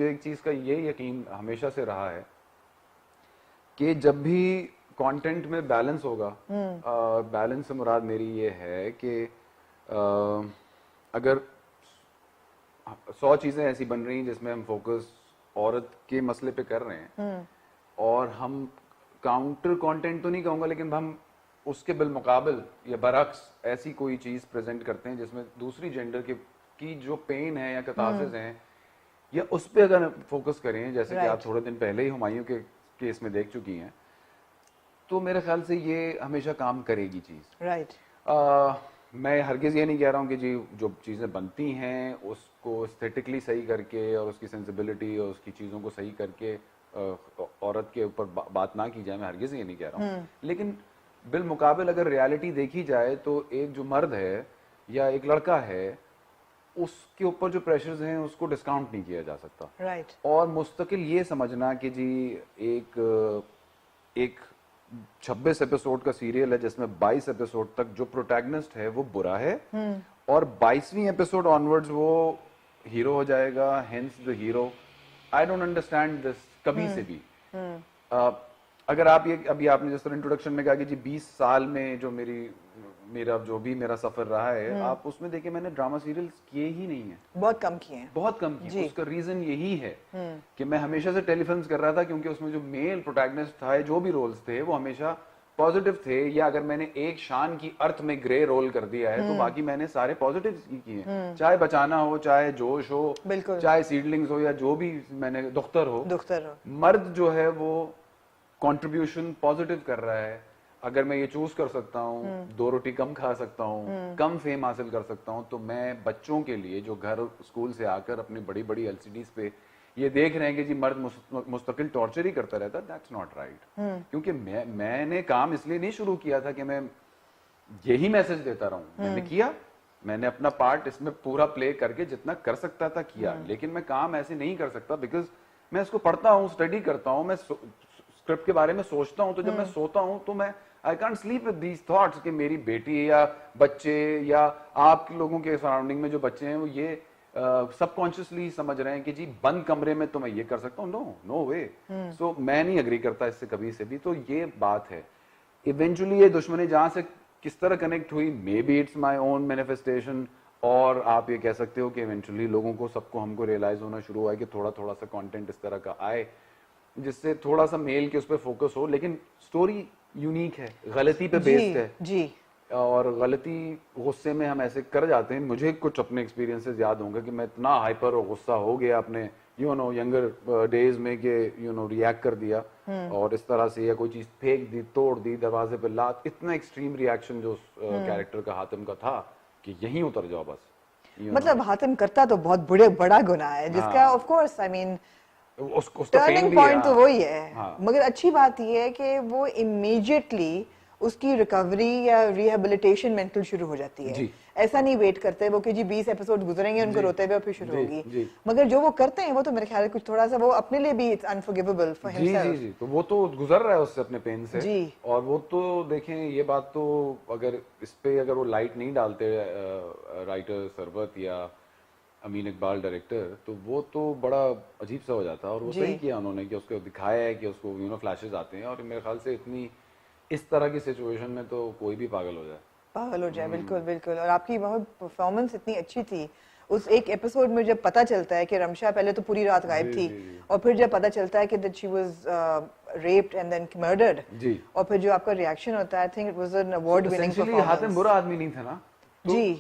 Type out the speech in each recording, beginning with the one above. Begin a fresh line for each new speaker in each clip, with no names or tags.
एक चीज का ये यकीन हमेशा से रहा है कि जब भी कंटेंट में बैलेंस होगा, बैलेंस से मुराद मेरी ये है कि अगर 100 चीजें ऐसी बन रही हैं जिसमें हम फोकस औरत के मसले पे कर रहे हैं और हम काउंटर कंटेंट तो नहीं कहूंगा, लेकिन हम उसके बिलमुकाबिल या बरक्स ऐसी कोई चीज प्रेजेंट करते हैं जिसमें दूसरी जेंडर की जो पेन है या कतासिस हैं या उस पे अगर फोकस करें, जैसे कि आप थोड़े दिन पहले ही हुमायूं के केस में देख चुकी हैं, तो मेरे ख्याल से ये हमेशा काम करेगी चीज।
राइट।
मैं हरगिज ये नहीं कह रहा हूँ कि जी जो चीज़ें बनती हैं उसको एस्थेटिकली सही करके और उसकी सेंसिबिलिटी और उसकी चीज़ों को सही करके औरत के ऊपर बात ना की जाए, मैं हरगिज ये नहीं कह रहा हूँ, लेकिन बिलमुकाबिल अगर रियलिटी देखी जाए तो एक जो मर्द है या एक लड़का है उसके ऊपर जो प्रेशर्स हैं उसको डिस्काउंट नहीं किया जा सकता।
राइट।
और मुस्तकिल ये समझना कि जी एक 26 एपिसोड का सीरियल है जिसमें 22 एपिसोड तक जो प्रोटैगनिस्ट है वो बुरा है और 22वीं एपिसोड ऑनवर्ड्स वो हीरो हो जाएगा, hence the hero. I don't understand this कभी से भी। अगर आप ये अभी आपने जिस तरह इंट्रोडक्शन में कहा कि जी 20 साल में जो मेरा सफर रहा है, आप उसमें देखिए मैंने ड्रामा सीरियल्स किए ही नहीं है,
बहुत कम किए हैं,
बहुत कम किए। उसका रीजन यही है कि मैं हमेशा से टेलीफिल्म्स कर रहा था, क्योंकि उसमें जो मेल प्रोटैगनिस्ट था, जो भी रोल्स थे वो हमेशा पॉजिटिव थे, या अगर मैंने एक शान की अर्थ में ग्रे रोल कर दिया है तो बाकी मैंने सारे पॉजिटिव ही किए, चाहे बचाना हो, चाहे जोश हो, चाहे सीडलिंग्स हो, या जो भी मैंने दुख्तर हो। मर्द जो है वो कंट्रीब्यूशन पॉजिटिव कर रहा है। अगर मैं ये चूज कर सकता हूँ, 2 रोटी कम खा सकता हूँ, कम फेम हासिल कर सकता हूँ, तो मैं बच्चों के लिए जो घर स्कूल से आकर अपनी बड़ी बड़ी एलसीडीज पे ये देख रहे हैं कि जी मर्द मुस्तकिल टॉर्चर ही करता रहता, दैट्स नॉट राइट। क्योंकि मैंने काम इसलिए नहीं शुरू किया था कि मैं यही मैसेज देता रहूं, मैंने किया, मैंने अपना पार्ट इसमें पूरा प्ले करके जितना कर सकता था किया, लेकिन मैं काम ऐसे नहीं कर सकता बिकॉज मैं इसको पढ़ता हूँ, स्टडी करता हूँ, मैं स्क्रिप्ट के बारे में सोचता हूँ, तो जब मैं सोता हूँ तो मैं I can't sleep with these thoughts कि मेरी बेटी या बच्चे या आप लोगों के सराउंडिंग में जो बच्चे हैं वो ये सबकॉन्शियसली समझ रहे हैं कि जी बंद कमरे में तो मैं ये कर सकता हूँ। नो वे। सो मैं नहीं अग्री करता इससे कभी से भी। तो ये बात है, इवेंचुअली ये दुश्मनी जहां से किस तरह कनेक्ट हुई, may be it's my own manifestation, और आप ये कह सकते हो कि इवेंचुअली लोगों को सबको हमको रियलाइज होना शुरू हुआ है कि थोड़ा थोड़ा सा कंटेंट इस तरह का आए जिससे थोड़ा सा मेल के उस पर फोकस हो, लेकिन स्टोरी यूनिक है, गलती पे बेस्ड है
जी।
और गलती गुस्से में हम ऐसे कर जाते हैं। मुझे कुछ अपने एक्सपीरियंसेस याद होंगे कि मैं इतना हाइपर और गुस्सा हो गया अपने यंगर डेज में कि रिएक्ट कर दिया और इस तरह से, या कोई चीज फेंक दी, तोड़ दी, दरवाजे पे लात, इतना एक्सट्रीम रिएक्शन जो कैरेक्टर का हातिम का था कि यहीं उतर जाओ बस।
मतलब हातिम करता तो बहुत बड़ा गुनाह है जिसका of course I mean turning point तो वही है। मगर अच्छी बात यह है कि वो इमीडिएटली उसकी रिकवरी या रिहेबिलिटेशन मेंटल शुरू हो जाती है। ऐसा नहीं वेट करते वो कि जी 20 एपिसोड गुजरेंगे उनको रोते हुए फिर शुरू होगी, मगर जो वो करते हैं वो तो मेरे ख्याल में कुछ थोड़ा सा वो अपने लिए भी इट्स अनफॉरगिवेबल फॉर हिमसेल्फ।
जी, तो वो तो गुजर रहा है उससे अपने पेन से जी। और वो तो देखें, ये बात तो अगर इस पे अगर वो लाइट नहीं डालते राइटर सरवत या अमीन इकबाल डायरेक्टर, तो वो तो बड़ा अजीब सा हो जाता है। और वो सही किया उन्होंने कि उसको दिखाया है कि उसको फ्लैशेस आते हैं, और मेरे ख्याल से इतनी इस तरह की सिचुएशन में तो कोई भी पागल हो जाए।
बिल्कुल बिल्कुल। और आपकी बहुत परफॉर्मेंस इतनी अच्छी थी उस एक एपिसोड में, जब पता चलता है कि रमशा पहले तो पूरी रात गायब थी और फिर जब पता चलता है कि that she was raped and then murdered, और फिर जो आपका रिएक्शन होता है, I think it was an award winning performance.
Hatim बुरा आदमी नहीं था ना जी,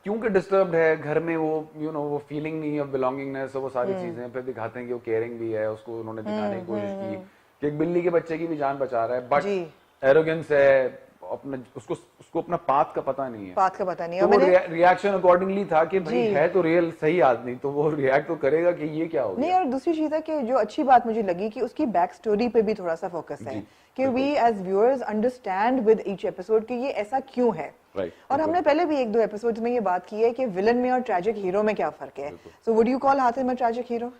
क्योंकि डिस्टर्ब्ड है घर में, वो वो फीलिंग नहीं ऑफ बिलोंगिंगनेस, वो सारी चीजें फिर दिखाते हैं कि वो केयरिंग भी है, उसको उन्होंने दिखाने की कोशिश की कि एक बिल्ली के बच्चे की भी जान बचा रहा है, बट एरोगेंस है, अपना उसको अपना पाथ का पता नहीं है, तो वो रिएक्शन अकॉर्डिंगली था कि भाई है तो रियल सही आदमी, तो वो रिएक्ट तो करेगा कि ये क्या हो गया।
नहीं, और दूसरी चीज है कि जो अच्छी बात मुझे लगी कि उसकी बैक स्टोरी पे भी थोड़ा सा फोकस है कि we as viewers understand with each episode कि ये ऐसा क्यों है। और हमने पहले भी 1-2 एपिसोड्स में ये बात की है कि विलन में और ट्रैजिक हीरो में क्या फर्क है। So would you call Hatim a tragic hero?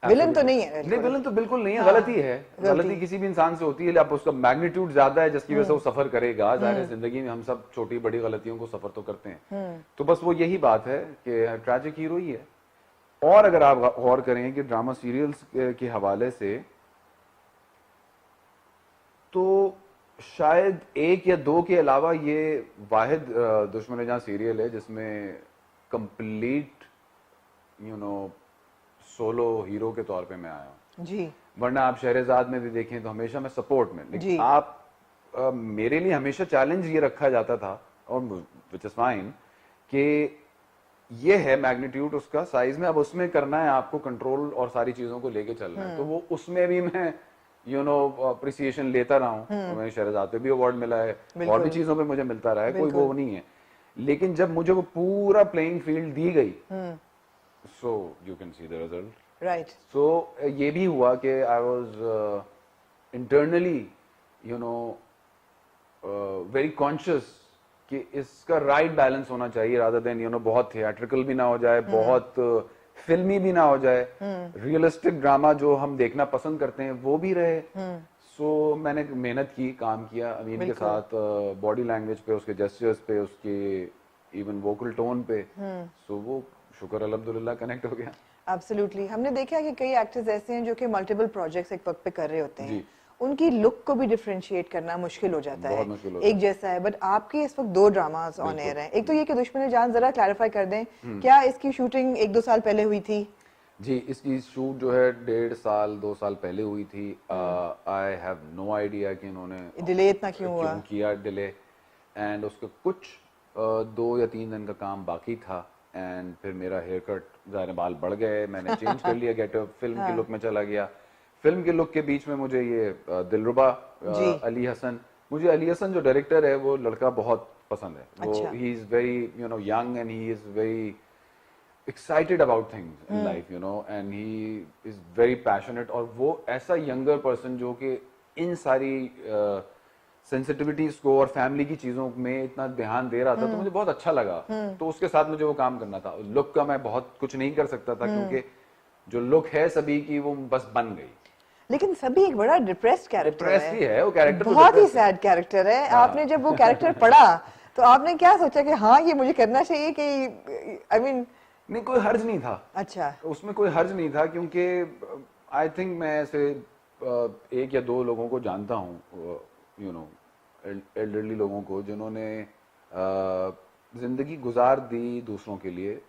Villain तो नहीं है।
नहीं, विलन तो बिल्कुल नहीं है। गलती है, गलती किसी भी इंसान से होती है, आप उसका मैग्नीट्यूड ज्यादा है जिसकी वजह से वो सफर करेगा। जाहिर जिंदगी में हम सब छोटी बड़ी गलतियों को सफर तो करते हैं, तो बस वो यही बात है कि ट्रैजिक हीरो ही है। और अगर आप गौर करें कि ड्रामा सीरियल्स के हवाले से, तो शायद 1 या 2 के अलावा ये वाहिद दुश्मन जहां सीरियल है जिसमें कंप्लीट सोलो हीरो के तौर पे मैं आया हूं
जी।
वरना आप शहरजाद में भी देखें तो हमेशा मैं सपोर्ट में, लेकिन आप मेरे लिए हमेशा चैलेंज ये रखा जाता था, और विच इज फाइन, कि ये है मैग्नीट्यूड उसका साइज में, अब उसमें करना है आपको कंट्रोल और सारी चीजों को लेके चलना है। तो वो उसमें भी मैं अप्रिसिएशन लेता रहा हूँ, तो मैंने शहरजाद पे भी अवार्ड मिला है, और भी चीजों पे मुझे मिलता रहा है, कोई वो नहीं है। लेकिन जब मुझे वो पूरा प्लेइंग फील्ड दी गई, so you can see the result,
right.
So ये भी हुआ कि I was internally very conscious कि इसका राइट बैलेंस होना चाहिए, रादर देन बहुत थिएट्रिकल भी ना हो जाए, बहुत फिल्मी भी ना हो जाए, रियलिस्टिक ड्रामा जो हम देखना पसंद करते हैं वो भी रहे। सो मैंने मेहनत की, काम किया अमीन के साथ, बॉडी लैंग्वेज पे, उसके जेस्चर्स पे, उसके इवन वोकल टोन पे। सो वो शुक्र अल्हम्दुलिल्लाह कनेक्ट हो गया।
एब्सोल्युटली। हमने देखा है कि कई एक्टर्स ऐसे हैं जो कि मल्टीपल प्रोजेक्ट्स एक वक्त पे कर रहे होते हैं, उनकी लुक को भी डिफरेंशिएट करना मुश्किल हो जाता है, एक जैसा है। बट आपके इस वक्त 2 ड्रामास ऑन एयर हैं। एक तो ये कि दुश्मन जान, जरा क्लैरिफाई कर दें, क्या इसकी शूटिंग 1-2 साल पहले हुई थी?
जी, इसकी शूट जो है 1.5 साल 2 साल पहले हुई थी। आई हैव नो आइडिया कि इन्होंने
डिले इतना क्यों हुआ,
किया डिले, एंड उसके कुछ 2 या 3 दिन का काम बाकी था, एंड फिर मेरा हेयर कट, ज़ाहिर बाल बढ़ गए, मैंने चेंज कर लिया, गेटअप फिल्म की लुक में चला गया। फिल्म के लुक के बीच में मुझे ये दिलरुबा अली हसन, मुझे अली हसन जो डायरेक्टर है वो लड़का बहुत पसंद है। वो he is very young and he is very excited about things in life, and he is very passionate. और वो ऐसा यंगर पर्सन जो कि इन सारी सेंसिटिविटीज को और फैमिली की चीजों में इतना ध्यान दे रहा था, तो मुझे बहुत अच्छा लगा। तो उसके साथ मुझे वो काम करना था। लुक का मैं बहुत कुछ नहीं कर सकता था, क्योंकि जो लुक है सभी की वो बस बन गई।
लेकिन सभी एक बड़ा डिप्रेस्ड कैरेक्टर
है वो कैरेक्टर,
बहुत ही सैड कैरेक्टर है। आपने जब वो कैरेक्टर पढ़ा तो आपने क्या सोचा कि हाँ ये मुझे करना चाहिए, कि आई मीन
नहीं, कोई हर्ज नहीं था।
अच्छा,
उसमें कोई हर्ज नहीं था, क्योंकि आई थिंक मैं ऐसे 1 या 2 लोगों को जानता हूँ, एल्डरली लोगों को, जिन्होंने जिंदगी गुजार दी दूसरों के लिए।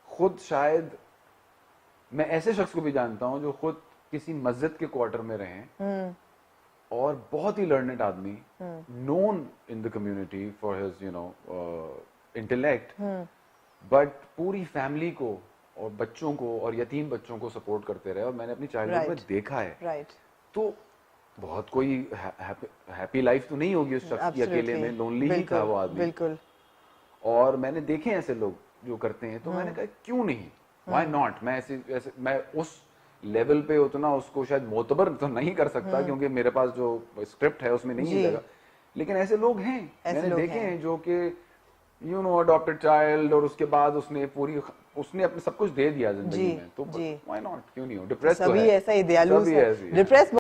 खुद शायद मैं ऐसे शख्स को भी जानता हूं जो खुद किसी मस्जिद के क्वार्टर में रहे, और बहुत ही लर्नेड आदमी, known in the community for his intellect, but पूरी फैमिली को और बच्चों को और यतीम बच्चों को सपोर्ट करते रहे। और मैंने अपनी चाइल्डहुड में देखा है, तो बहुत कोई हैप्पी लाइफ तो नहीं होगी उस शख्स की, अकेले में लोनली ही था वो आदमी।
बिल्कुल।
और मैंने देखे ऐसे लोग जो करते हैं, तो मैंने कहा क्यों नहीं, व्हाई नॉट। मैं ऐसे मैं उस लेवल पे उतना उसको शायद मोतबर तो नहीं कर सकता, क्योंकि मेरे पास जो स्क्रिप्ट है उसमें नहीं मिलेगा, लेकिन ऐसे लोग हैं, मैंने देखे हैं जो कि अडॉप्टेड चाइल्ड, और उसके बाद उसने अपने सब कुछ दे दिया जिंदगी में। तो व्हाई नॉट, क्यों नहीं हो। डिप्रेस तो है,
सभी ऐसा ही दयालु, डिप्रेस